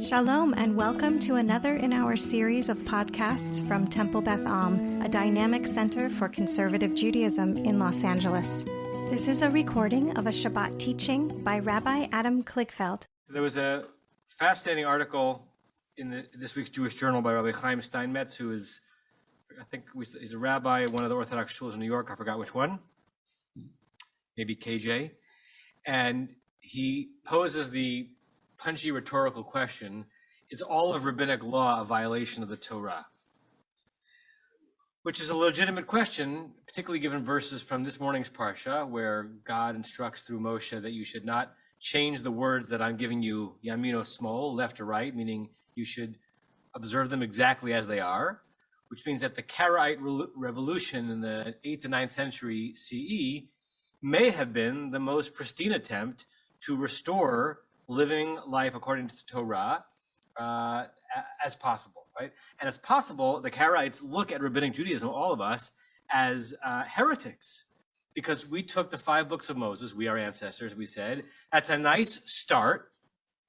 Shalom and welcome to another in our series of podcasts from Temple Beth Am, a dynamic center for conservative Judaism in Los Angeles. This is a recording of a Shabbat teaching by Rabbi Adam Kligfeld. There was a fascinating article in this week's Jewish Journal by Rabbi Chaim Steinmetz, who is, I think he's a rabbi at one of the Orthodox schools in New York. I forgot which one, maybe KJ. And he poses the punchy rhetorical question, is all of rabbinic law a violation of the Torah? Which is a legitimate question, particularly given verses from this morning's Parsha, where God instructs through Moshe that you should not change the words that I'm giving you, yamino smol, left or right, meaning you should observe them exactly as they are, which means that the Karaite revolution in the 8th to 9th century CE may have been the most pristine attempt to restore living life according to the Torah as possible, right? And as possible, the Karaites look at rabbinic Judaism, all of us, as heretics, because we took the 5 books of Moses, we our ancestors, we said, that's a nice start.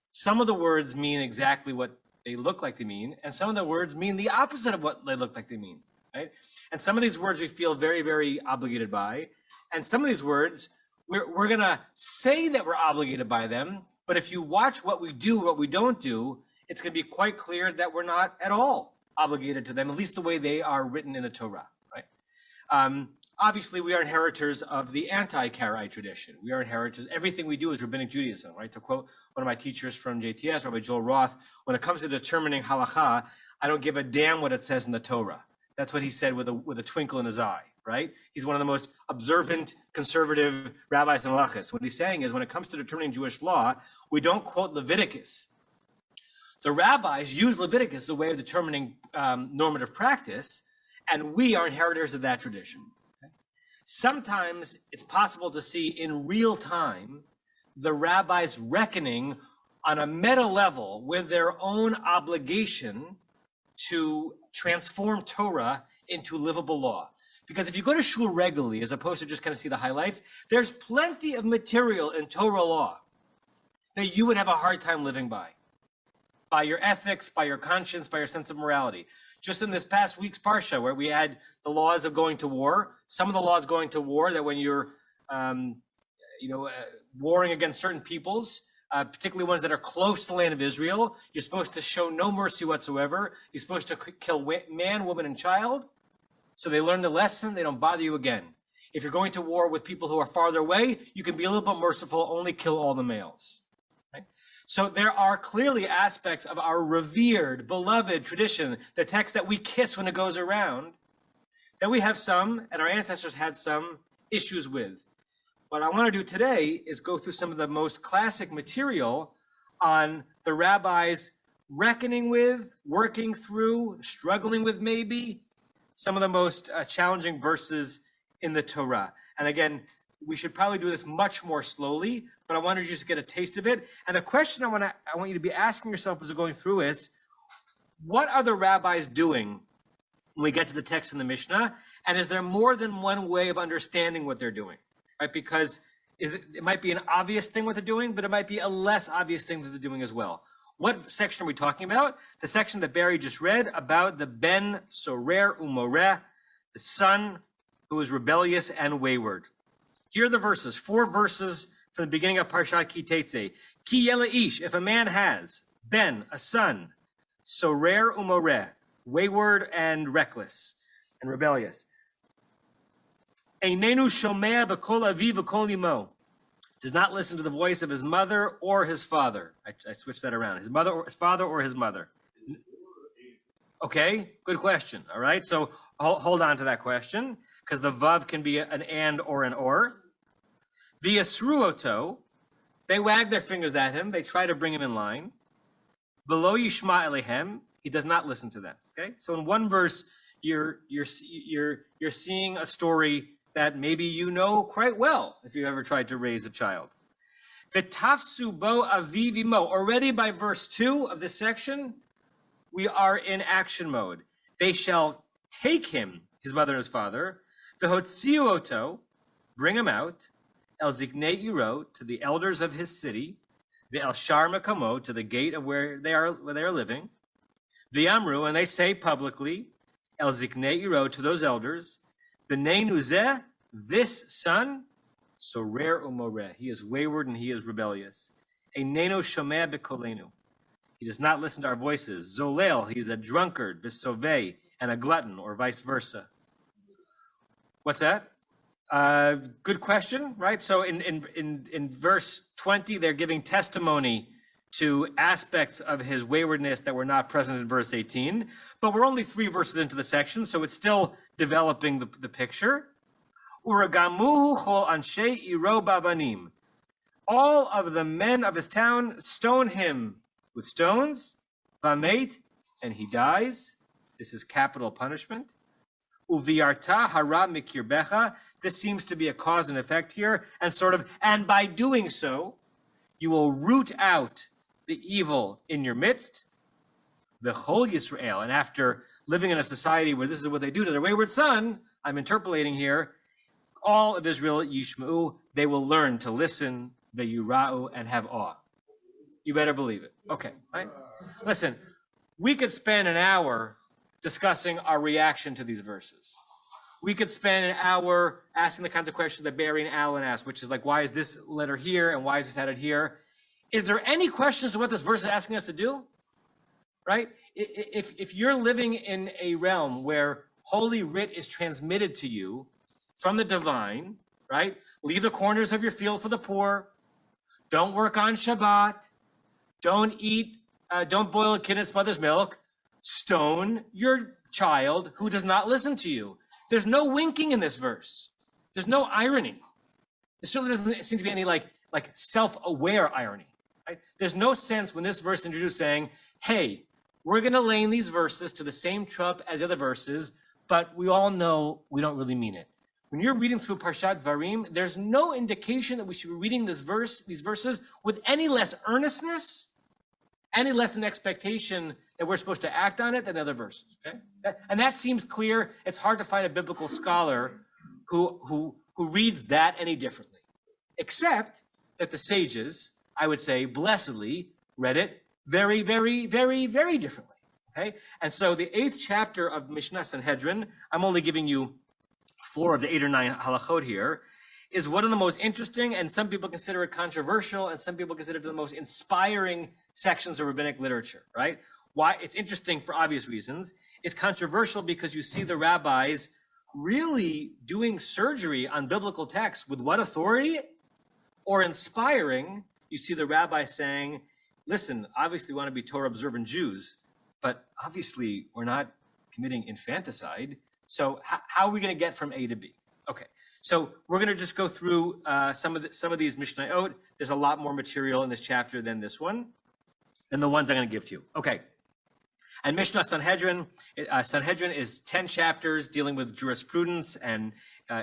Some of the words mean exactly what they look like they mean, and some of the words mean the opposite of what they look like they mean, right? And some of these words we feel very, very obligated by, and some of these words, we're going to say that we're obligated by them, but if you watch what we do, what we don't do, it's going to be quite clear that we're not at all obligated to them, at least the way they are written in the Torah, right? Obviously, we are inheritors of the anti-Karaite tradition. We are inheritors. Everything we do is rabbinic Judaism, right? To quote one of my teachers from JTS, Rabbi Joel Roth, when it comes to determining halakha, I don't give a damn what it says in the Torah. That's what he said with a twinkle in his eye, right? He's one of the most observant, conservative rabbis in halachas. What he's saying is when it comes to determining Jewish law, we don't quote Leviticus. The rabbis use Leviticus as a way of determining normative practice, and we are inheritors of that tradition. Okay? Sometimes it's possible to see in real time the rabbis reckoning on a meta level with their own obligation to transform Torah into livable law. Because if you go to shul regularly, as opposed to just kind of see the highlights, there's plenty of material in Torah law that you would have a hard time living by your ethics, by your conscience, by your sense of morality. Just in this past week's Parsha, where we had the laws of going to war, some of the laws going to war that when you're, warring against certain peoples, particularly ones that are close to the land of Israel, you're supposed to show no mercy whatsoever. You're supposed to kill man, woman, and child. So they learn the lesson, they don't bother you again. If you're going to war with people who are farther away, you can be a little bit merciful, only kill all the males. Right? So there are clearly aspects of our revered, beloved tradition, the text that we kiss when it goes around, that we have some, and our ancestors had some, issues with. What I want to do today is go through some of the most classic material on the rabbis reckoning with, working through, struggling with maybe, some of the most challenging verses in the Torah. And again, we should probably do this much more slowly, but I wanted you to just get a taste of it. And the question I want you to be asking yourself as you're going through is, what are the rabbis doing when we get to the text in the Mishnah? And is there more than one way of understanding what they're doing? Right? Because it might be an obvious thing what they're doing, but it might be a less obvious thing that they're doing as well. What section are we talking about? The section that Barry just read about the Ben Sorer Umoreh, the son who is rebellious and wayward. Here are the verses, 4 verses from the beginning of Parshat Ki Tetze. Ki yela ish, if a man has, Ben, a son, Sorer Umoreh, wayward and reckless and rebellious. Einenu shomea b'kol aviv v'kol imo. Does not listen to the voice of his mother or his father. I switched that around. His mother, or his father, or his mother. Okay, good question. All right, so hold on to that question, because the vav can be an and or an or. V'yasruoto, they wag their fingers at him. They try to bring him in line. V'lo yishma elehem, he does not listen to them. Okay, so in one verse, you're seeing a story that maybe you know quite well if you've ever tried to raise a child. V'tafsu bo avivimo. Already by verse 2 of this section, we are in action mode. They shall take him, his mother and his father, v'hotziu oto, bring him out, el ziknei iro, to the elders of his city, the El Shar Makamo, to the gate of where they are living, the Amru, and they say publicly, El Ziknei Iro, to those elders, B'nei Nuzeh, this son, Sorer Umoreh, he is wayward and he is rebellious. Eineno Shomeh B'kolenu, he does not listen to our voices. Zolel, he is a drunkard, B'soveh, and a glutton, or vice versa. What's that? Good question, right? So in verse 20, they're giving testimony to aspects of his waywardness that were not present in verse 18, but we're only 3 verses into the section, so it's still developing the picture. Uragamuhu chol anshe iro bavanim. All of the men of his town stone him with stones, vameit, and he dies. This is capital punishment. Uviarta hara mikirbecha. This seems to be a cause and effect here, and by doing so, you will root out the evil in your midst. The whole Yisrael, and after living in a society where this is what they do to their wayward son, I'm interpolating here, all of Israel, Yishma'u, they will learn to listen, Ve'yura'u, and have awe. You better believe it. Okay, right? Listen, we could spend an hour discussing our reaction to these verses. We could spend an hour asking the kinds of questions that Barry and Alan asked, which is like, why is this letter here and why is this added here? Is there any questions to what this verse is asking us to do? Right? If you're living in a realm where Holy Writ is transmitted to you from the divine, right? Leave the corners of your field for the poor. Don't work on Shabbat. Don't boil a kid in its mother's milk. Stone your child who does not listen to you. There's no winking in this verse. There's no irony. There certainly doesn't seem to be any like self-aware irony. Right? There's no sense when this verse is introduced saying, hey, we're going to lay in these verses to the same trap as the other verses, but we all know we don't really mean it. When you're reading through Parshat Varim, there's no indication that we should be reading these verses with any less earnestness, any less an expectation that we're supposed to act on it than other verses. Okay, and that seems clear. It's hard to find a biblical scholar who reads that any differently, except that the sages, I would say, blessedly read it very, very, very, very differently. Okay, and so the 8th chapter of Mishnah Sanhedrin, I'm only giving you 4 of the 8 or 9 halachot here, is one of the most interesting, and some people consider it controversial, and some people consider it the most inspiring sections of rabbinic literature, right? Why? It's interesting for obvious reasons. It's controversial because you see the rabbis really doing surgery on biblical texts with what authority? Or inspiring, you see the rabbi saying, listen, obviously we want to be Torah observant Jews, but obviously we're not committing infanticide. So how are we going to get from A to B? Okay, so we're going to just go through some of these Mishnayot. There's a lot more material in this chapter than this one, than the ones I'm going to give to you. Okay, and Mishnah Sanhedrin is 10 chapters dealing with jurisprudence and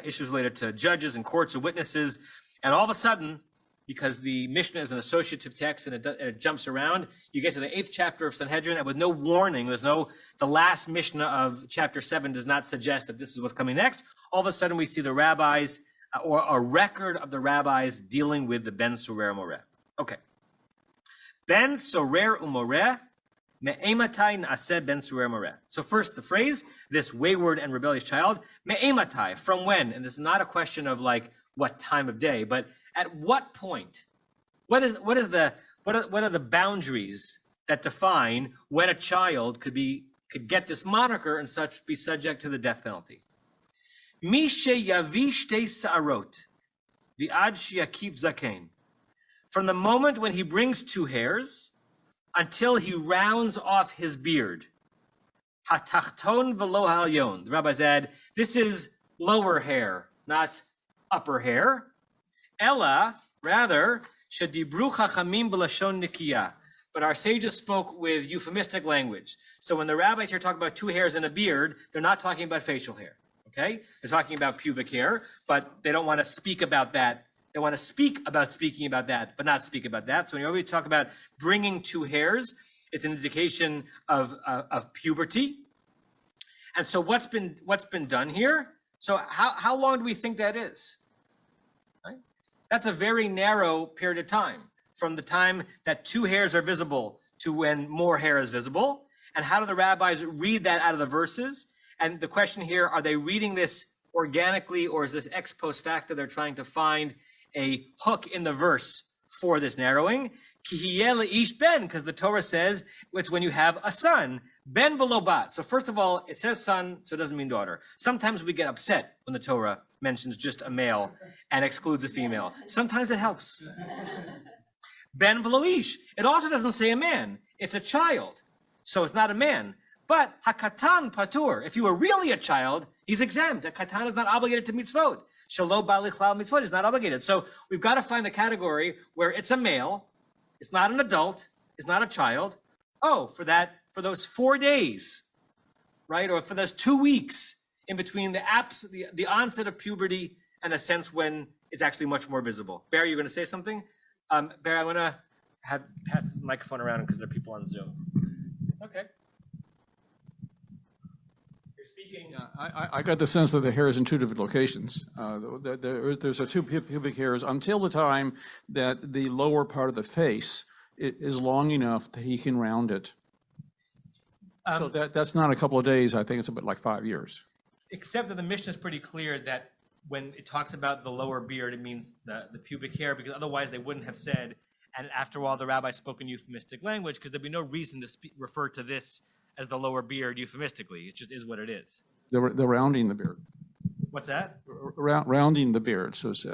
issues related to judges and courts and witnesses. And all of a sudden, because the Mishnah is an associative text and it jumps around, you get to the 8th chapter of Sanhedrin, and with no warning, the last Mishnah of chapter 7 does not suggest that this is what's coming next. All of a sudden, we see the rabbis, or a record of the rabbis dealing with the Ben Sorer Umoreh. Okay. Ben Sorer Umoreh, me'ematai na'aseh Ben Sorer Umoreh. So first, the phrase, this wayward and rebellious child, me'ematai, from when? And this is not a question of like what time of day, but at what point? What are the boundaries that define when a child could get this moniker and such be subject to the death penalty? Mi sheyavi shtei sa'arot v'ad sheyakif zaken. From the moment when he brings 2 hairs until he rounds off his beard. Hatachton v'lo ha'alyon. The rabbis add, this is lower hair, not upper hair. Ella, rather, shedibru chachamim b'lashon nikiyah. But our sages spoke with euphemistic language. So when the rabbis here talk about 2 hairs and a beard, they're not talking about facial hair. Okay? They're talking about pubic hair, but they don't want to speak about that. They want to speak about speaking about that, but not speak about that. So when you always talk about bringing 2 hairs, it's an indication of puberty. And so what's been done here? So how long do we think that is? Right? That's a very narrow period of time. from the time that 2 hairs are visible to when more hair is visible? And how do the rabbis read that out of the verses? And the question here, are they reading this organically, or is this ex post facto? They're trying to find a hook in the verse for this narrowing. Ish ben, because the Torah says it's when you have a son. Ben v'lo bat. So first of all, it says son, so it doesn't mean daughter. Sometimes we get upset when the Torah mentions just a male and excludes a female. Sometimes it helps. Ben v'lo ish. It also doesn't say a man. It's a child. So it's not a man. But hakatan patur. If you were really a child, he's exempt. A katan is not obligated to mitzvot. Shalo balichlal mitzvot is not obligated. So we've got to find the category where it's a male, it's not an adult, it's not a child. Oh, for those 4 days, right? Or for those 2 weeks in between the onset of puberty and a sense when it's actually much more visible. Barry, you're going to say something? Barry, I'm going to pass the microphone around because there are people on Zoom. It's okay. You're speaking. I got the sense that the hair is in 2 different locations. There's 2 pubic hairs until the time that the lower part of the face is long enough that he can round it. So that's not a couple of days. I think it's about like 5 years. Except that the Mishnah is pretty clear that when it talks about the lower beard, it means the pubic hair, because otherwise they wouldn't have said, and after all, the rabbi spoke in euphemistic language, because there'd be no reason to refer to this as the lower beard euphemistically. It just is what it is. They're rounding the beard. What's that? Rounding the beard. So it's,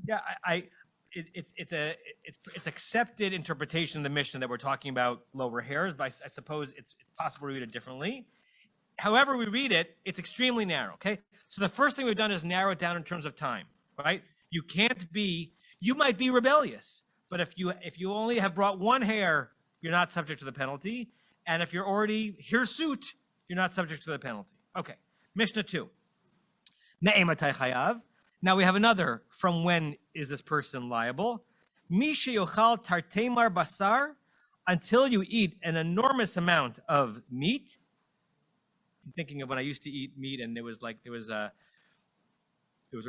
yeah, it's accepted interpretation of the Mishnah that we're talking about lower hairs, but I suppose it's possible to read it differently. However we read it, it's extremely narrow, okay? So the first thing we've done is narrow it down in terms of time, right? You might be rebellious, but if you only have brought 1 hair, you're not subject to the penalty. And if you're already hirsut, you're not subject to the penalty. Okay, Mishnah 2. Ne'ematay chayav. Now we have another, from when is this person liable? Mi sheyochal tartemar basar, until you eat an enormous amount of meat. I'm thinking of when I used to eat meat, and there was a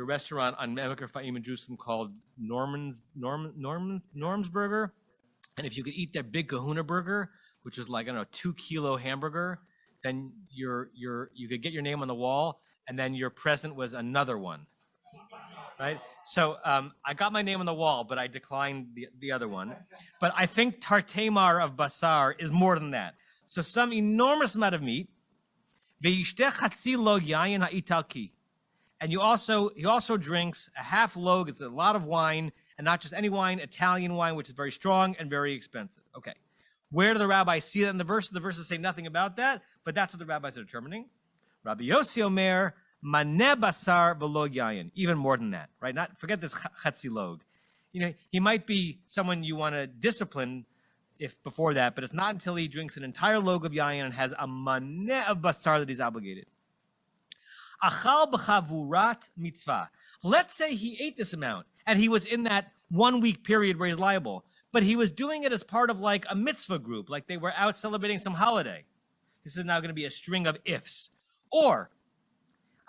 restaurant on Emek Fa'im in Jerusalem called Norm's Burger, and if you could eat their big Kahuna burger, which was like, I don't know, 2 kilo hamburger, then you could get your name on the wall, and then your present was another one, right? So I got my name on the wall, but I declined the other one. But I think tartemar of basar is more than that. So some enormous amount of meat. And he also drinks a half log. It's a lot of wine, and not just any wine, Italian wine, which is very strong and very expensive. Okay. Where do the rabbis see that in the verse? The verses say nothing about that, but that's what the rabbis are determining. Rabbi Yossi Omer, maneh basar v'lo yayin. Even more than that, right? Forget this chatzi log. He might be someone you want to discipline if before that, but it's not until he drinks an entire log of yayin and has a maneh of basar that he's obligated. Achal b'chavurat mitzvah. Let's say he ate this amount, and he was in that 1 week period where he's liable, but he was doing it as part of like a mitzvah group, like they were out celebrating some holiday. This is now going to be a string of ifs. Or,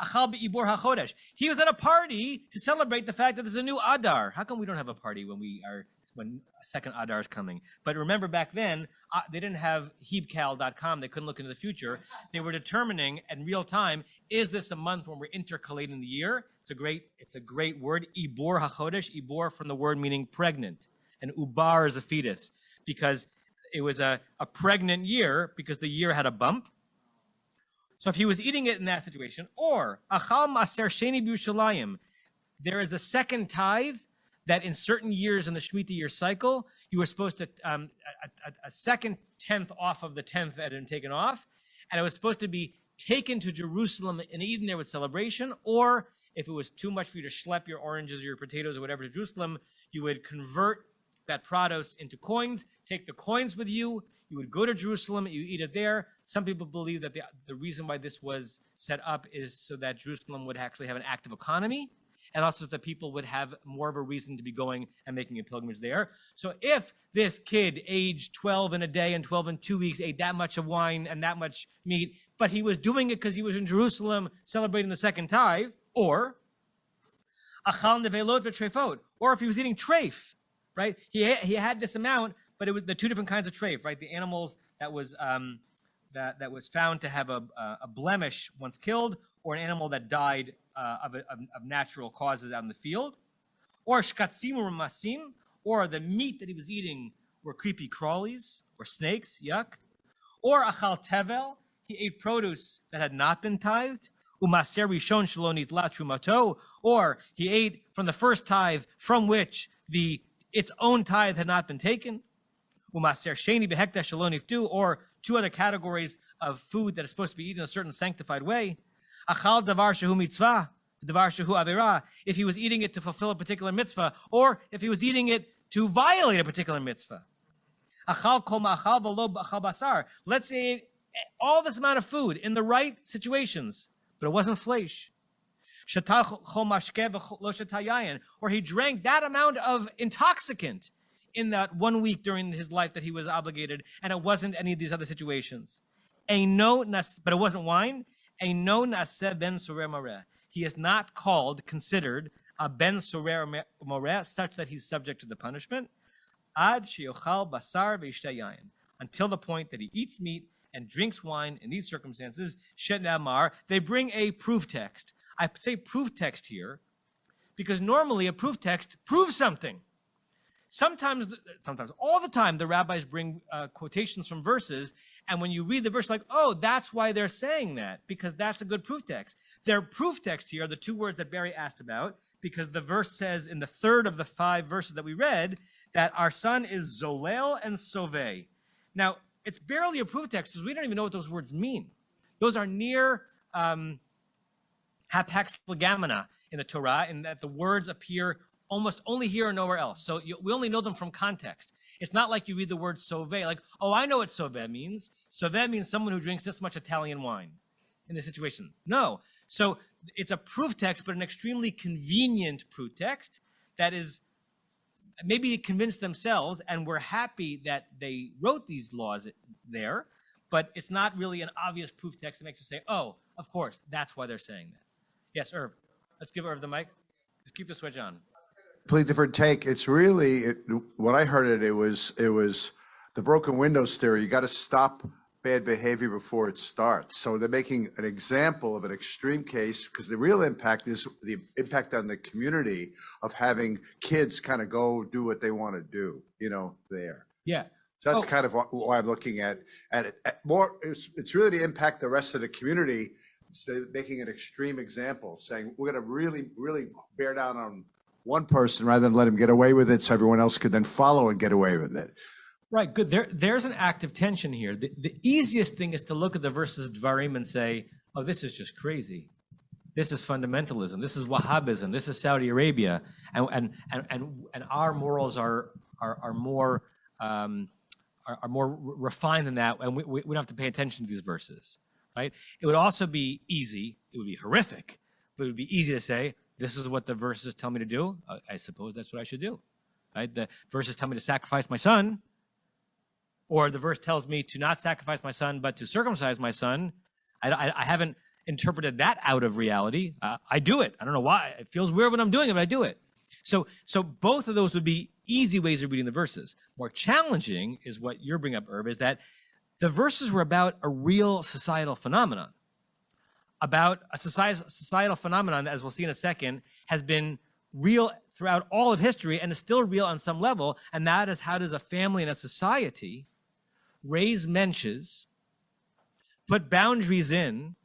achal b'ibor hachodesh. He was at a party to celebrate the fact that there's a new Adar. How come we don't have a party when a second Adar is coming? But remember, back then, they didn't have hebcal.com. They couldn't look into the future. They were determining in real time, is this a month when we're intercalating the year? It's a great word, ibor hachodesh, ibor from the word meaning pregnant, and ubar is a fetus, because it was a pregnant year because the year had a bump. So if he was eating it in that situation, or achal maser sheni b'Yushalayim, there is a second tithe that in certain years in the Shemitah year cycle, you were supposed to, a second tenth off of the tenth that had been taken off, and it was supposed to be taken to Jerusalem and eaten there with celebration, or if it was too much for you to schlep your oranges or your potatoes or whatever to Jerusalem, you would convert that produce into coins, take the coins with you, you would go to Jerusalem, you eat it there. Some people believe that the reason why this was set up is so that Jerusalem would actually have an active economy, and also that people would have more of a reason to be going and making a pilgrimage there. So if this kid aged 12 in a day and 12 in 2 weeks ate that much of wine and that much meat, but he was doing it because he was in Jerusalem celebrating the second tithe, or achal nevelot v'trefot, or if he was eating treif, right? He had this amount, but it was the two different kinds of treif, right? The animals that was that was found to have a blemish once killed, or an animal that died of natural causes out in the field, or shkatzim or masim, or the meat that he was eating were creepy crawlies or snakes, yuck, or achal tevel, he ate produce that had not been tithed, umaser rishon shelo nitla trumato, or he ate from the first tithe from which its own tithe had not been taken, umaser sheni behekta shelo niftu, or two other categories of food that is supposed to be eaten in a certain sanctified way, achal davar shehu mitzvah, davar shehu avera, if he was eating it to fulfill a particular mitzvah, or if he was eating it to violate a particular mitzvah. Achal kol ma'achal v'lo achal basar. Let's say all this amount of food in the right situations, but it wasn't flesh. Or he drank that amount of intoxicant in that 1 week during his life that he was obligated, and it wasn't any of these other situations. But it wasn't wine. He is not considered a ben sorer moreh, such that he's subject to the punishment. Ad sheyochal basar ve'yishteh, until the point that he eats meat and drinks wine. In these circumstances, shenamar, they bring a proof text. I say proof text here because normally a proof text proves something. Sometimes, all the time, the rabbis bring quotations from verses, and when you read the verse, like, oh, that's why they're saying that, because that's a good proof text. Their proof text here are the two words that Barry asked about, because the verse says in the third of the 5 verses that we read that our son is Zolel and Soveh. Now, it's barely a proof text, because we don't even know what those words mean. Those are near hapax legamina in the Torah, in that the words appear almost only here and nowhere else. So we only know them from context. It's not like you read the word Soveh, like, oh, I know what Soveh means. Soveh means someone who drinks this much Italian wine in this situation. No. So it's a proof text, but an extremely convenient proof text that is maybe convinced themselves, and we're happy that they wrote these laws there, but it's not really an obvious proof text that makes us say, oh, of course, that's why they're saying that. Yes, Irv. Let's give Irv the mic. Just keep the switch on. Completely different take. It's really, when I heard it was the broken windows theory. You got to stop bad behavior before it starts. So they're making an example of an extreme case, because the real impact is the impact on the community of having kids kind of go do what they want to do, there. Yeah. So that's kind of why I'm looking at it more. It's really to impact the rest of the community, instead of making an extreme example, saying we're going to really, really bear down on one person rather than let him get away with it, so everyone else could then follow and get away with it. Right, good. There's an active tension here. The easiest thing is to look at the verses Dvarim and say, oh, this is just crazy. This is fundamentalism. This is Wahhabism. This is Saudi Arabia. And our morals are more refined than that, and we don't have to pay attention to these verses, right? It would also be easy. It would be horrific, but it would be easy to say, this is what the verses tell me to do. I suppose that's what I should do, right? The verses tell me to sacrifice my son, or the verse tells me to not sacrifice my son, but to circumcise my son. I haven't interpreted that out of reality. I do it. I don't know why. It feels weird when I'm doing it, but I do it. So both of those would be easy ways of reading the verses. More challenging is what you're bringing up, Irv, is that the verses were about a real societal phenomenon. About a societal phenomenon, as we'll see in a second, has been real throughout all of history and is still real on some level, and that is, how does a family and a society raise mensches, put boundaries in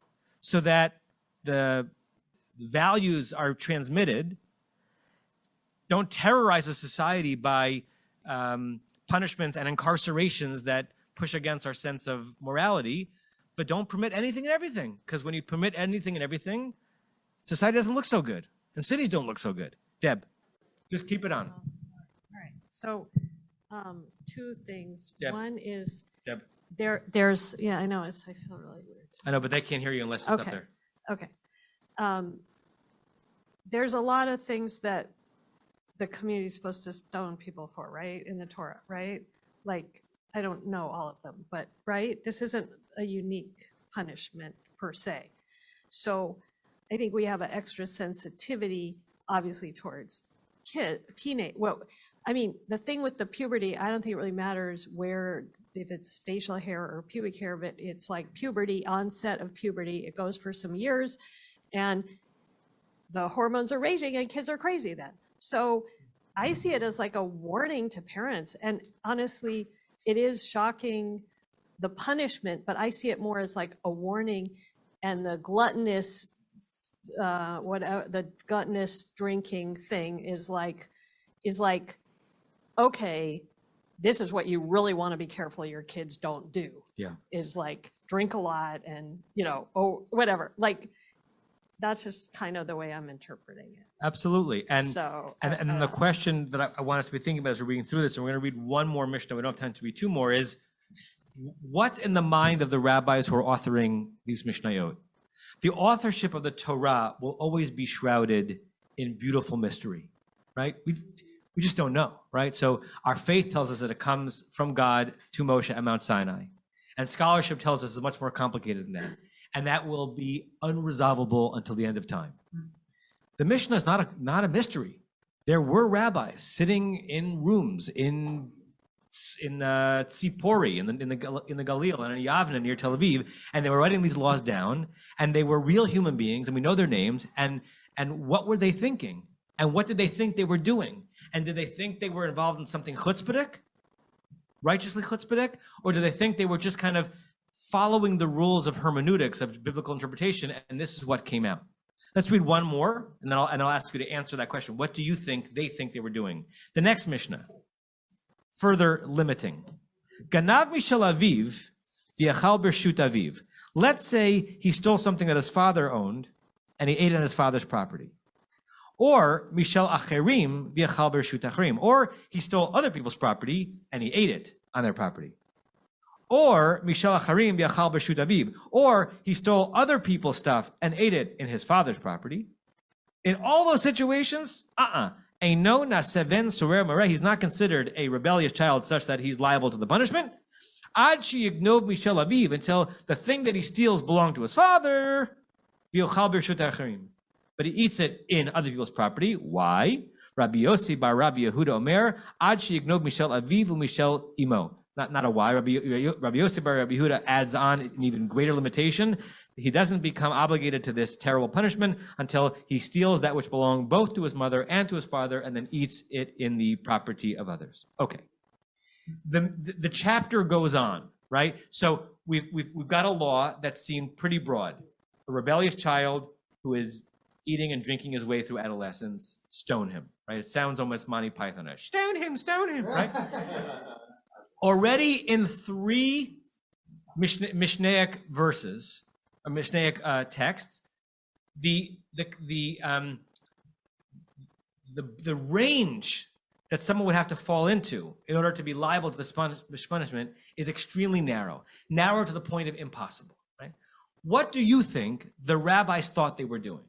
so that the values are transmitted, don't terrorize a society by punishments and incarcerations that push against our sense of morality, but don't permit anything and everything. Because when you permit anything and everything, society doesn't look so good, and cities don't look so good. Deb, just keep it on. All right. So, two things. Deb. One is Deb. there's I know I feel really weird. I know, but they can't hear you unless it's up Okay. there. Okay. There's a lot of things that the community is supposed to stone people for, right? In the Torah, right? Like, I don't know all of them, but right? This isn't a unique punishment per se. So I think we have an extra sensitivity, obviously, towards teenage. Well, I mean, the thing with the puberty, I don't think it really matters where, if it's facial hair or pubic hair, but it's like puberty, onset of puberty. It goes for some years, and the hormones are raging, and kids are crazy then. So I see it as like a warning to parents. And honestly, it is shocking, the punishment, but I see it more as like a warning. And the gluttonous, the gluttonous drinking thing is like, okay, this is what you really want to be careful your kids don't do. Yeah. Is like drink a lot and, oh, whatever. Like, that's just kind of the way I'm interpreting it. Absolutely. And so, and the question that I want us to be thinking about as we're reading through this, and we're going to read one more Mishnah, we don't have time to read two more, is what's in the mind of the rabbis who are authoring these Mishnayot? The authorship of the Torah will always be shrouded in beautiful mystery, right? We just don't know, right? So our faith tells us that it comes from God to Moshe at Mount Sinai. And scholarship tells us it's much more complicated than that. And that will be unresolvable until the end of time. The Mishnah is not a mystery. There were rabbis sitting in rooms in Tzipori, in the Galil, and in Yavne near Tel Aviv, and they were writing these laws down, and they were real human beings, and we know their names, and what were they thinking? And what did they think they were doing? And did they think they were involved in something chutzpahdik, righteously chutzpahdik, or did they think they were just kind of following the rules of hermeneutics, of biblical interpretation, and this is what came out? Let's read one more, and then I'll ask you to answer that question. What do you think they were doing? The next Mishnah, further limiting. Ganav mishel aviv v'yachal bershut aviv. Let's say he stole something that his father owned, and he ate on his father's property. Or mishel acherim v'yachal bershut acherim. Or he stole other people's property, and he ate it on their property. Or mishel acharim v'yachal bershut aviv. Or he stole other people's stuff and ate it in his father's property. In all those situations, Eino naseven sorer mareh. He's not considered a rebellious child such that he's liable to the punishment. Ad sheyignov mishel aviv, until the thing that he steals belonged to his father. V'yochal bershut acharim. But he eats it in other people's property. Why? Rabbi Yossi bar Rabbi Yehuda Omer, ad sheyignov mishel aviv u'mishel imo. Not a why. Rabbi Yossi bar Rabbi Yehuda adds on an even greater limitation. He doesn't become obligated to this terrible punishment until he steals that which belonged both to his mother and to his father, and then eats it in the property of others. Okay. The chapter goes on, right? So we've got a law that seemed pretty broad. A rebellious child who is eating and drinking his way through adolescence, stone him, right? It sounds almost Monty Python-ish. Stone him, right? Already in 3 Mishnaic verses, or Mishnaic texts, the range that someone would have to fall into in order to be liable to this punishment is extremely narrow to the point of impossible, right? What do you think the rabbis thought they were doing?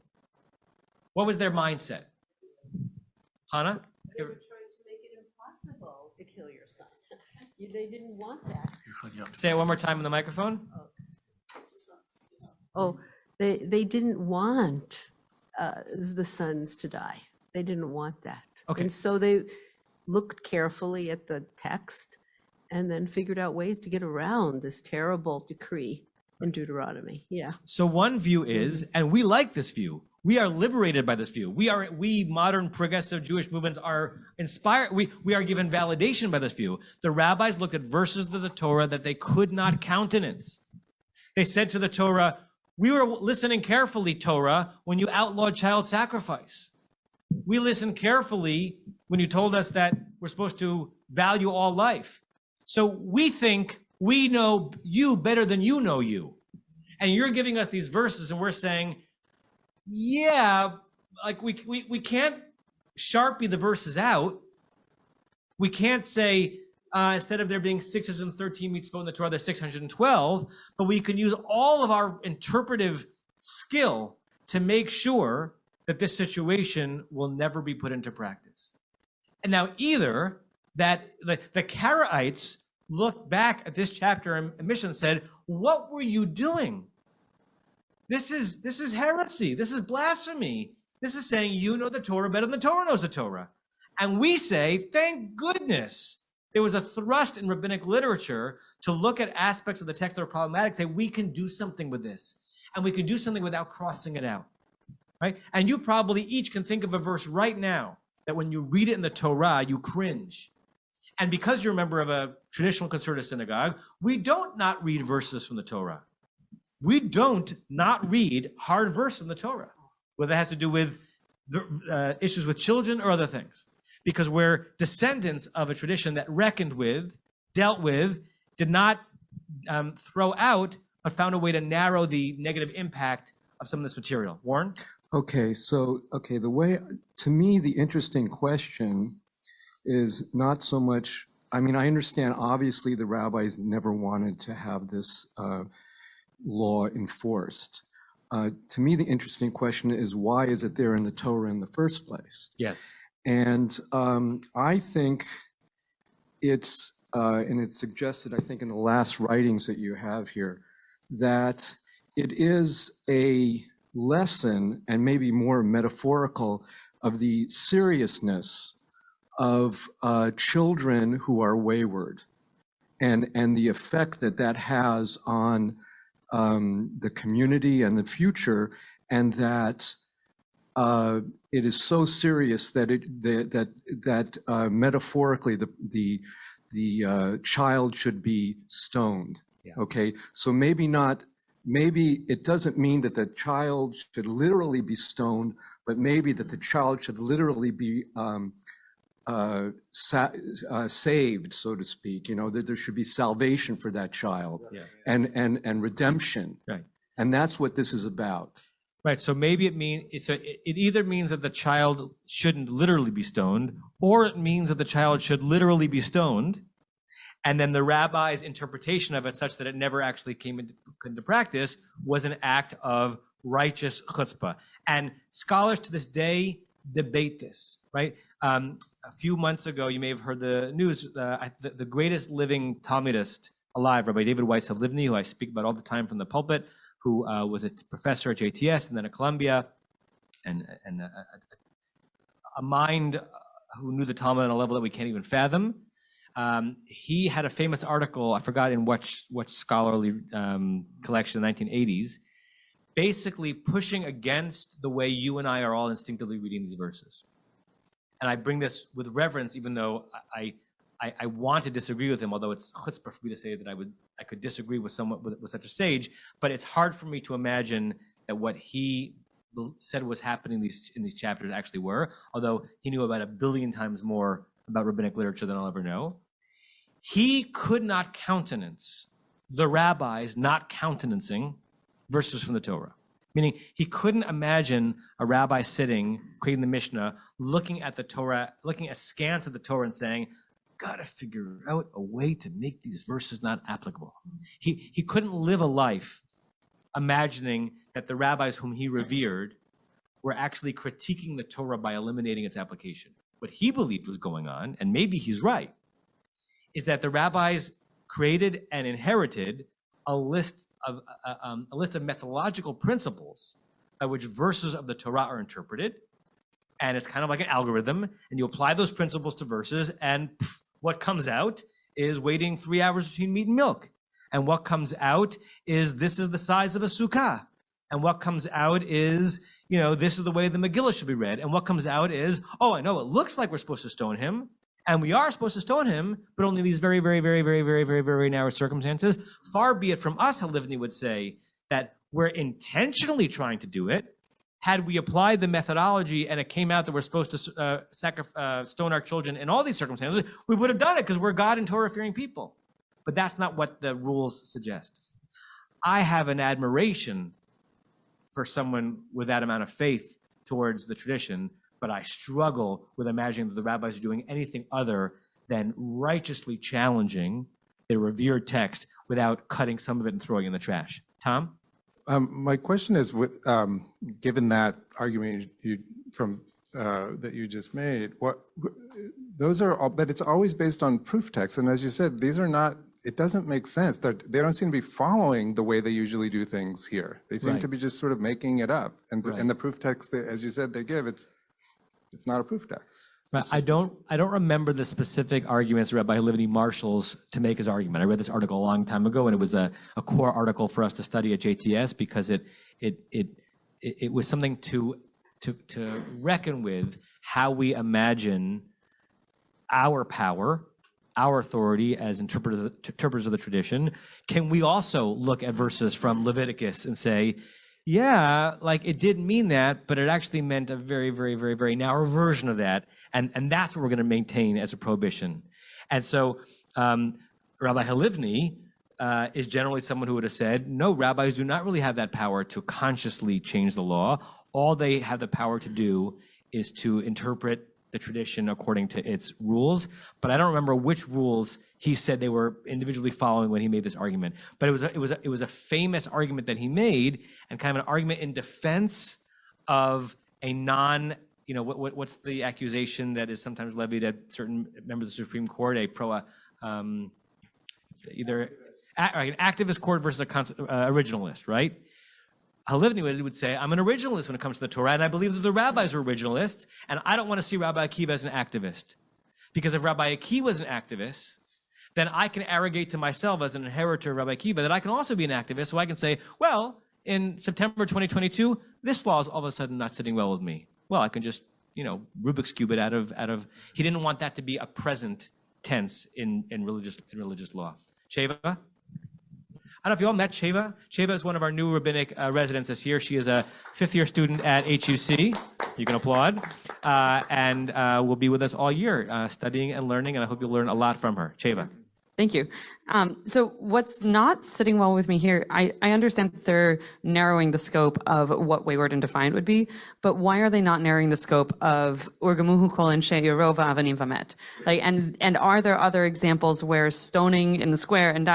What was their mindset? Hannah? They were trying to make it impossible to kill your son. They didn't want that. Say it one more time in the microphone. Oh, they didn't want the sons to die. They didn't want that. Okay. And so they looked carefully at the text and then figured out ways to get around this terrible decree in Deuteronomy. Yeah. So one view is, and we like this view, we are liberated by this view. We modern progressive Jewish movements are inspired. We are given validation by this view. The rabbis looked at verses of the Torah that they could not countenance. They said to the Torah, we were listening carefully, Torah, when you outlawed child sacrifice. We listened carefully when you told us that we're supposed to value all life. So we think we know you better than you know you. And you're giving us these verses and we're saying, yeah, like we can't Sharpie the verses out. We can't say, instead of there being 613 mitzvot in the Torah, there's 612, but we can use all of our interpretive skill to make sure that this situation will never be put into practice. And now either that the Karaites looked back at this chapter and Mishnah and said, what were you doing? This is heresy. This is blasphemy. This is saying you know the Torah better than the Torah knows the Torah. And we say, thank goodness there was a thrust in rabbinic literature to look at aspects of the text that are problematic, say we can do something with this. And we can do something without crossing it out, right? And you probably each can think of a verse right now that when you read it in the Torah, you cringe. And because you're a member of a traditional conservative synagogue, we don't not read verses from the Torah. We don't not read hard verses in the Torah, whether it has to do with issues with children or other things, because we're descendants of a tradition that reckoned with, dealt with, did not throw out, but found a way to narrow the negative impact of some of this material. Warren? Okay, the way, to me, the interesting question is not so much, I mean, I understand obviously the rabbis never wanted to have this law enforced. To me, the interesting question is, why is it there in the Torah in the first place? Yes. And I think it's, and it's suggested, I think, in the last writings that you have here, that it is a lesson, and maybe more metaphorical, of the seriousness of children who are wayward, and the effect that that has on the community and the future, and that it is so serious that metaphorically the child should be stoned. Yeah. Okay, so maybe it doesn't mean that the child should literally be stoned, but maybe that the child should literally be saved, so to speak. You know, that there should be salvation for that child, Yeah. and redemption. Right. And that's what this is about. Right. So maybe it either means that the child shouldn't literally be stoned, or it means that the child should literally be stoned. And then the rabbi's interpretation of it, such that it never actually came into practice, was an act of righteous chutzpah. And scholars to this day debate this, right? A few months ago, you may have heard the news, the greatest living Talmudist alive, Rabbi David Weiss of Livni, who I speak about all the time from the pulpit, who was a professor at JTS and then at Columbia, and a mind who knew the Talmud on a level that we can't even fathom. He had a famous article, I forgot in what scholarly collection in the 1980s, basically pushing against the way you and I are all instinctively reading these verses. And I bring this with reverence, even though I want to disagree with him, although it's chutzpah for me to say that I could disagree with someone with such a sage. But it's hard for me to imagine that what he said was happening in these chapters actually were, although he knew about 1 billion times more about rabbinic literature than I'll ever know. He could not countenance the rabbis not countenancing verses from the Torah. Meaning he couldn't imagine a rabbi sitting, creating the Mishnah, looking at the Torah, looking askance at the Torah and saying, gotta figure out a way to make these verses not applicable. He couldn't live a life imagining that the rabbis whom he revered were actually critiquing the Torah by eliminating its application. What he believed was going on, and maybe he's right, is that the rabbis created and inherited a list of methodological principles by which verses of the Torah are interpreted, and it's kind of like an algorithm, and you apply those principles to verses, and what comes out is waiting 3 hours between meat and milk, and what comes out is this is the size of a sukkah, and what comes out is, you know, this is the way the Megillah should be read, and what comes out is, oh, I know, it looks like we're supposed to stone him, and we are supposed to stone him, but only these very, very, very, very, very, very, very narrow circumstances. Far be it from us, Halivni would say, that we're intentionally trying to do it. Had we applied the methodology and it came out that we're supposed to stone our children in all these circumstances, we would have done it because we're God and Torah-fearing people. But that's not what the rules suggest. I have an admiration for someone with that amount of faith towards the tradition, but I struggle with imagining that the rabbis are doing anything other than righteously challenging their revered text without cutting some of it and throwing it in the trash. Tom? My question is, given that argument that you just made, those are all, but it's always based on proof text, and as you said, these are not. It doesn't make sense. They don't seem to be following the way they usually do things here. They seem to be just sort of making it up, and the proof text, as you said, they give it's not a proof text. But I don't remember the specific arguments Rabbi Halivni marshals to make his argument. I read this article a long time ago, and it was a core article for us to study at JTS because it was something to reckon with how we imagine our power, our authority as interpreters of the tradition. Can we also look at verses from Leviticus and say, yeah, like it didn't mean that, but it actually meant a very, very, very, very narrow version of that. And that's what we're going to maintain as a prohibition. And so Rabbi Halivni is generally someone who would have said, no, rabbis do not really have that power to consciously change the law. All they have the power to do is to interpret the tradition according to its rules. But I don't remember which rules he said they were individually following when he made this argument. But it was a famous argument that he made, and kind of an argument in defense of a what's the accusation that is sometimes levied at certain members of the Supreme Court, either an activist court versus a originalist, right? Halivni would say, I'm an originalist when it comes to the Torah, and I believe that the rabbis are originalists, and I don't want to see Rabbi Akiva as an activist. Because if Rabbi Akiva was an activist, then I can arrogate to myself as an inheritor of Rabbi Akiva that I can also be an activist, so I can say, well, in September 2022, this law is all of a sudden not sitting well with me. Well, I can just, Rubik's Cube it out of. He didn't want that to be a present tense in religious law. Sheva? I don't know if you all met Sheva. Sheva is one of our new rabbinic residents this year. She is a fifth-year student at HUC. You can applaud. And will be with us all year studying and learning, and I hope you'll learn a lot from her. Sheva. Thank you. So what's not sitting well with me here, I understand that they're narrowing the scope of what wayward and defiant would be, but why are they not narrowing the scope of urgamuhu kol anshe Yerova avanim vamet? And are there other examples where stoning in the square and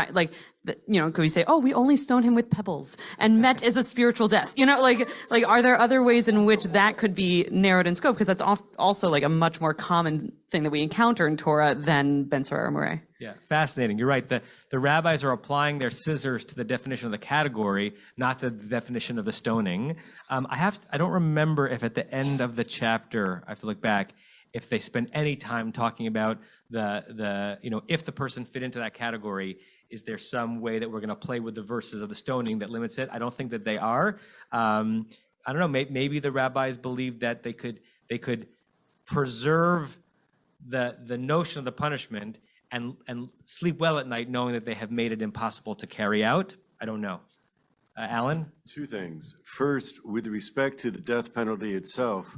could we say, oh, we only stone him with pebbles and met is a spiritual death? Are there other ways in which that could be narrowed in scope? Because that's also like a much more common thing that we encounter in Torah than Ben Sora or Murray. Yeah, fascinating. You're right. The rabbis are applying their scissors to the definition of the category, not the definition of the stoning. I don't remember if at the end of the chapter, I have to look back, if they spend any time talking about if the person fit into that category. Is there some way that we're going to play with the verses of the stoning that limits it? I don't think that they are. I don't know. Maybe the rabbis believed that they could preserve the notion of the punishment and sleep well at night, knowing that they have made it impossible to carry out. I don't know. Alan? Two things. First, with respect to the death penalty itself,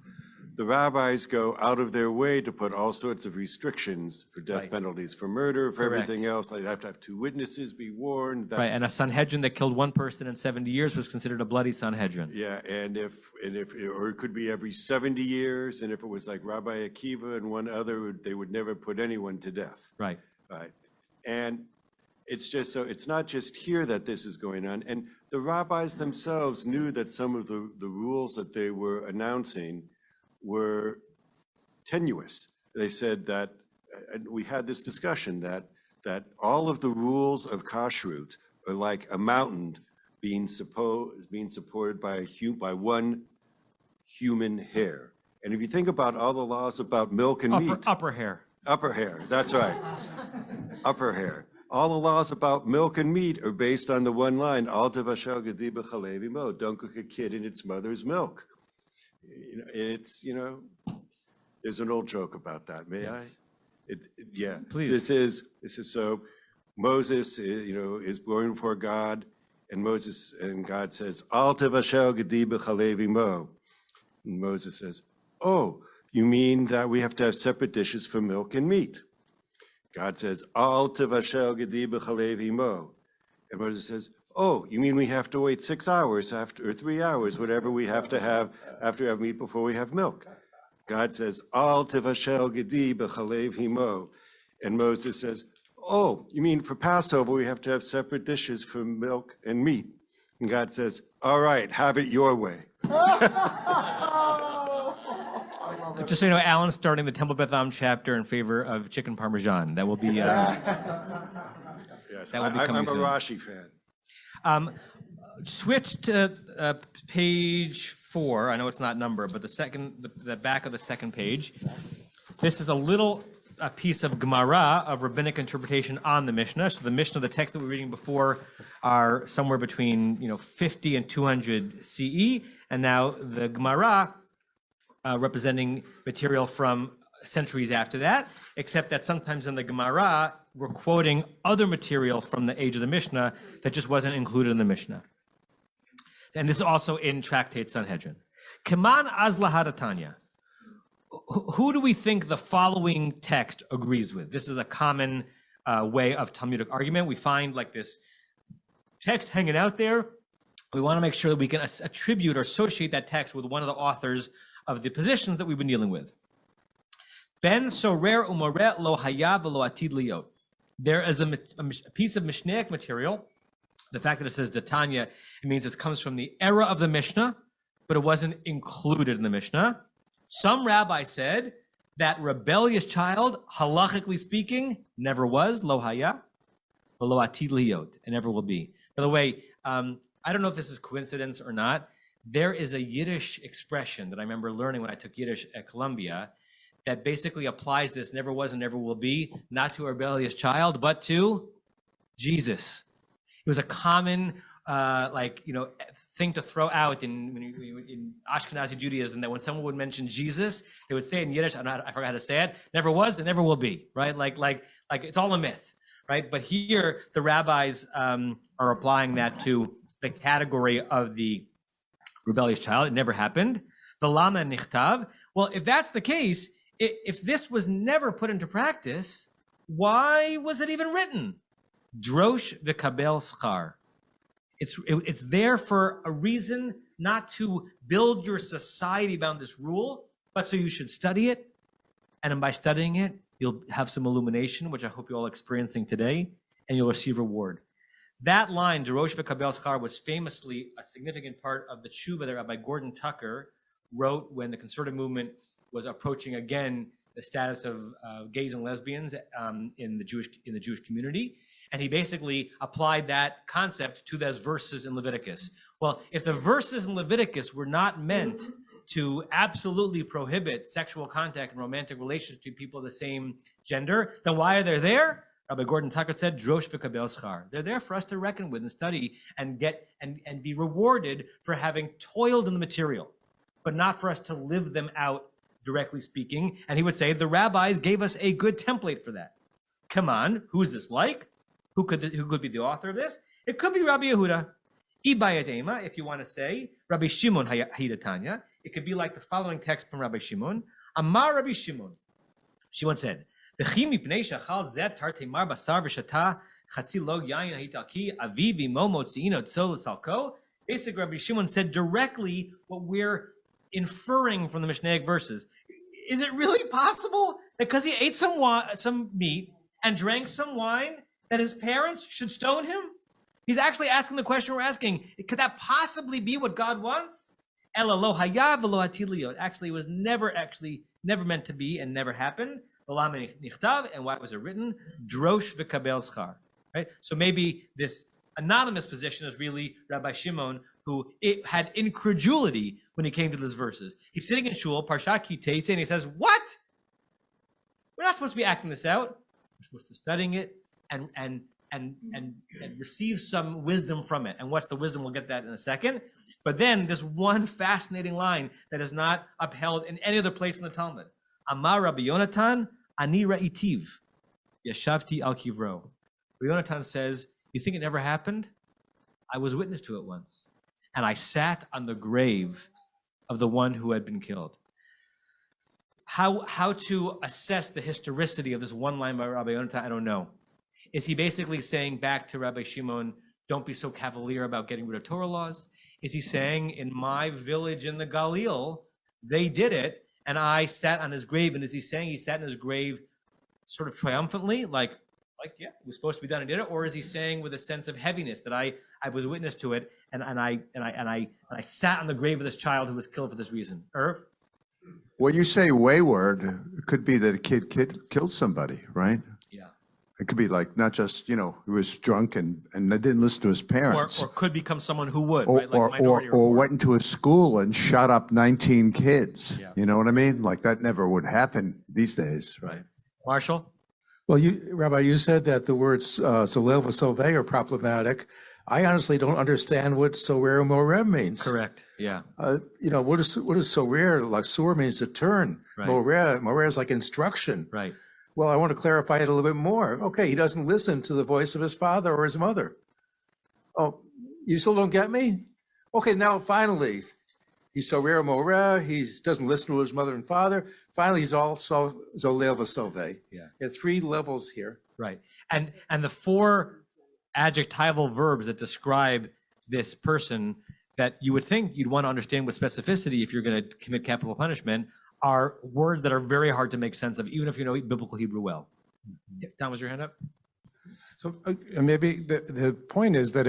the rabbis go out of their way to put all sorts of restrictions for death penalties, for murder, for everything else. Like, they have to have 2 witnesses be warned. Right, and a Sanhedrin that killed 1 person in 70 years was considered a bloody Sanhedrin. Yeah, or it could be every 70 years, and if it was like Rabbi Akiva and one other, they would never put anyone to death. Right. Right. And it's just so, it's not just here that this is going on. And the rabbis themselves knew that some of the rules that they were announcing were tenuous. They said that, and we had this discussion, that all of the rules of kashrut are like a mountain being supported by one human hair. And if you think about all the laws about milk and meat. Upper hair. Upper hair, that's right. Upper hair. All the laws about milk and meat are based on the one line, Al tevashel gedi b'chalev imo, don't cook a kid in its mother's milk. There's an old joke about that. May I? Please. This is so. Moses, is born before God, and God says, Al tevashel gedi b'chalev imo. And Moses says, oh, you mean that we have to have separate dishes for milk and meat? God says, Al tevashel gedi b'chalev imo. And Moses says, oh, you mean we have to wait 6 hours or 3 hours, whatever we have to have after we have meat before we have milk? God says, Al tevashel gedi b'chalev imo. And Moses says, oh, you mean for Passover we have to have separate dishes for milk and meat? And God says, all right, have it your way. Just so you know, Alan's starting the Temple Beth Am chapter in favor of chicken parmesan. That will be. Yes, that will be I'm a soon. Rashi fan. Switch to page 4. I know it's not numbered, but the back of the second page. This is a piece of Gemara, of rabbinic interpretation on the Mishnah. So the Mishnah, the text that we were reading before, are somewhere between 50 and 200 CE, and now the Gemara representing material from centuries after that, except that sometimes in the Gemara, we're quoting other material from the age of the Mishnah that just wasn't included in the Mishnah. And this is also in Tractate Sanhedrin. Keman Azla Hadatanya. Who do we think the following text agrees with? This is a common way of Talmudic argument. We find like this text hanging out there. We want to make sure that we can attribute or associate that text with one of the authors of the positions that we've been dealing with. Ben sorer umoret lo haya v'lo atid liot. There is a piece of Mishnaic material. The fact that it says Datanya, it means it comes from the era of the Mishnah, but it wasn't included in the Mishnah. Some rabbis said that rebellious child, halachically speaking, never was, lo haya, v'lo atid liot, and never will be. By the way, I don't know if this is coincidence or not. There is a Yiddish expression that I remember learning when I took Yiddish at Columbia that basically applies this never was and never will be, not to a rebellious child, but to Jesus. It was a common thing to throw out in Ashkenazi Judaism, that when someone would mention Jesus, they would say in Yiddish, I forgot how to say it, never was and never will be, right? Like it's all a myth, right? But here the rabbis are applying that to the category of the rebellious child. It never happened. The lama nichtav. Well, if that's the case, if this was never put into practice, why was it even written? Drosh v'kabel schar. It's there for a reason, not to build your society around this rule, but so you should study it. And by studying it, you'll have some illumination, which I hope you're all experiencing today, and you'll receive reward. That line, Drosh v'kabel schar, was famously a significant part of the tshuva that Rabbi Gordon Tucker wrote when the conservative movement was approaching again the status of gays and lesbians in the Jewish community. And he basically applied that concept to those verses in Leviticus. Well, if the verses in Leviticus were not meant to absolutely prohibit sexual contact and romantic relationships between people of the same gender, then why are they there? Rabbi Gordon Tucker said, Drosh v'kabel schar. They're there for us to reckon with and study and get and be rewarded for having toiled in the material, but not for us to live them out, directly speaking. And he would say the rabbis gave us a good template for that. Come on, who is this like? Who could be the author of this? It could be Rabbi Yehuda. Ibayat, if you want to say, Rabbi Shimon Hidatanya. It could be like the following text from Rabbi Shimon. Amar Rabbi Shimon. Shimon said, basically Rabbi Shimon said directly what we're inferring from the Mishnaic verses. Is it really possible that because he ate some meat and drank some wine, that his parents should stone him? He's actually asking the question we're asking. Could that possibly be what God wants? Actually, it was never meant to be and never happened. And why was it written? Drosh v'kabel schar. Right? So maybe this anonymous position is really Rabbi Shimon, who had incredulity when he came to these verses. He's sitting in shul, Parshat Tetze, and he says, "What? We're not supposed to be acting this out. We're supposed to be studying it and receive some wisdom from it." And what's the wisdom? We'll get that in a second. But then there's one fascinating line that is not upheld in any other place in the Talmud. Amar Rabbi Yonatan, ani ra'itiv, yashavti al kivro. Rabbi Yonatan says, you think it never happened? I was witness to it once. And I sat on the grave of the one who had been killed. How to assess the historicity of this one line by Rabbi Yonatan, I don't know. Is he basically saying back to Rabbi Shimon, don't be so cavalier about getting rid of Torah laws? Is he saying, in my village in the Galil, they did it, and I sat on his grave? And is he saying he sat in his grave sort of triumphantly, like yeah, it was supposed to be done and did it? Or is he saying with a sense of heaviness that I was witness to it, and I sat on the grave of this child who was killed for this reason? Irv? When you say wayward, it could be that a kid killed somebody, right? Yeah. It could be like not just, he was drunk and didn't listen to his parents. Or could become someone who would, Or, right? Like or, Minority or, Report. went into a school and shot up 19 kids. Yeah. You know what I mean? Like that never would happen these days, right? Marshall? Well, Rabbi, you said that the words Zolel v'Soveh are problematic. I honestly don't understand what Sorer Moreh means. Correct. Yeah. What is Sorer? Like Sur means to turn. Right. Moreh is like instruction. Right. Well, I want to clarify it a little bit more. Okay, he doesn't listen to the voice of his father or his mother. Oh, you still don't get me? Okay, now finally, he's Sorer Moreh. He doesn't listen to his mother and father. Finally, he's also Zolel v'Soveh. Yeah. There are 3 levels here. Right. And the 4 adjectival verbs that describe this person that you would think you'd want to understand with specificity if you're going to commit capital punishment are words that are very hard to make sense of, even if you know biblical Hebrew well. Tom, was your hand up? So maybe the point is that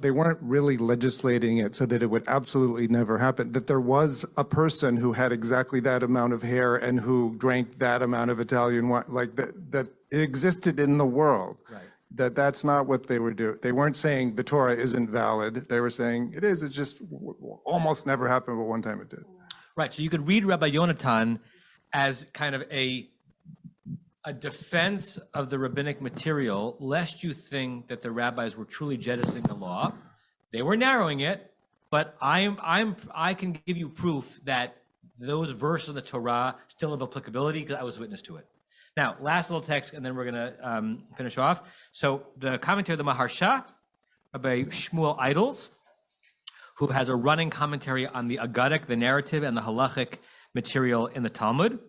they weren't really legislating it so that it would absolutely never happen, that there was a person who had exactly that amount of hair and who drank that amount of Italian wine, like that it existed in the world. Right. That's not what they were doing. They weren't saying the Torah isn't valid. They were saying it is. It's just almost never happened, but one time it did. Right. So you could read Rabbi Yonatan as kind of a defense of the rabbinic material, lest you think that the rabbis were truly jettisoning the law. They were narrowing it, but I can give you proof that those verses in the Torah still have applicability because I was witness to it. Now, last little text, and then we're going to finish off. So the commentary of the Parsha, Rabbi Shmuel Idols, who has a running commentary on the Agadic, the narrative, and the halachic material in the Talmud.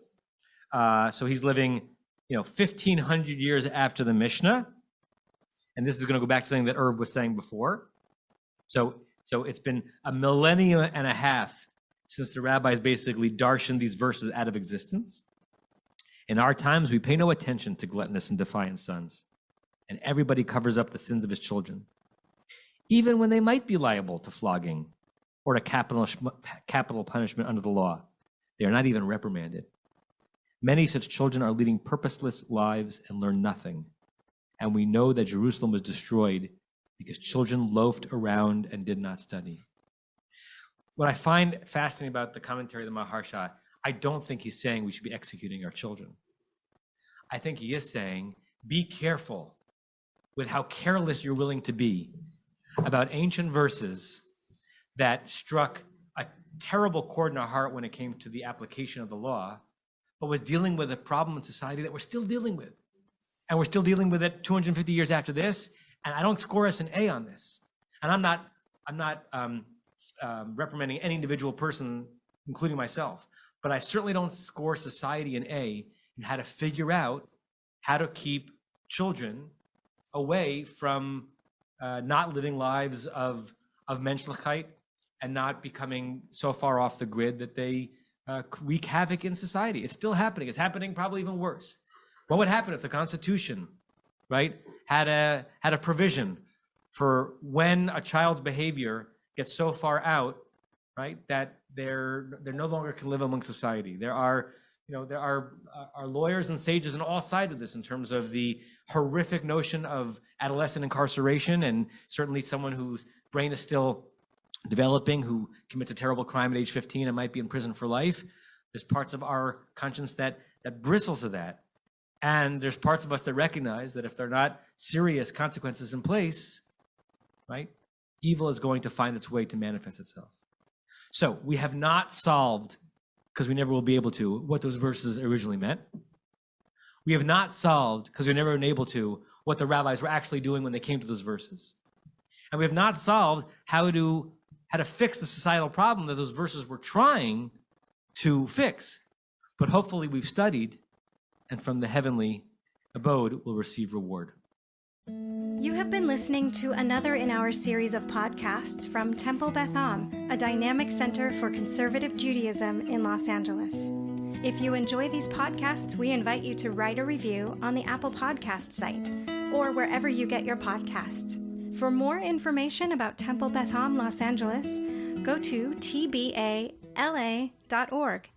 So he's living, 1,500 years after the Mishnah. And this is going to go back to something that Irv was saying before. So it's been a millennium and a half since the rabbis basically darshaned these verses out of existence. In our times, we pay no attention to gluttonous and defiant sons, and everybody covers up the sins of his children, even when they might be liable to flogging or to capital punishment under the law. They are not even reprimanded. Many such children are leading purposeless lives and learn nothing, and we know that Jerusalem was destroyed because children loafed around and did not study. What I find fascinating about the commentary of the Maharsha, I don't think he's saying we should be executing our children. I think he is saying, be careful with how careless you're willing to be about ancient verses that struck a terrible chord in our heart when it came to the application of the law, but was dealing with a problem in society that we're still dealing with. And we're still dealing with it 250 years after this, and I don't score us an A on this. And I'm not reprimanding any individual person, including myself. But I certainly don't score society an A in how to figure out how to keep children away from not living lives of menschlichkeit and not becoming so far off the grid that they wreak havoc in society. It's still happening. It's happening probably even worse. What would happen if the Constitution, right, had a provision for when a child's behavior gets so far out, right, that they're no longer can live among society? There are lawyers and sages on all sides of this in terms of the horrific notion of adolescent incarceration, and certainly someone whose brain is still developing, who commits a terrible crime at age 15 and might be in prison for life. There's parts of our conscience that bristles of that. And there's parts of us that recognize that if there are not serious consequences in place, right, evil is going to find its way to manifest itself. So we have not solved, because we never will be able to, what those verses originally meant. We have not solved, because we've never been able to, what the rabbis were actually doing when they came to those verses. And we have not solved how to fix the societal problem that those verses were trying to fix. But hopefully we've studied, and from the heavenly abode will receive reward. You have been listening to another in our series of podcasts from Temple Beth Am, a dynamic center for conservative Judaism in Los Angeles. If you enjoy these podcasts, we invite you to write a review on the Apple Podcast site or wherever you get your podcasts. For more information about Temple Beth Am Los Angeles, go to tbala.org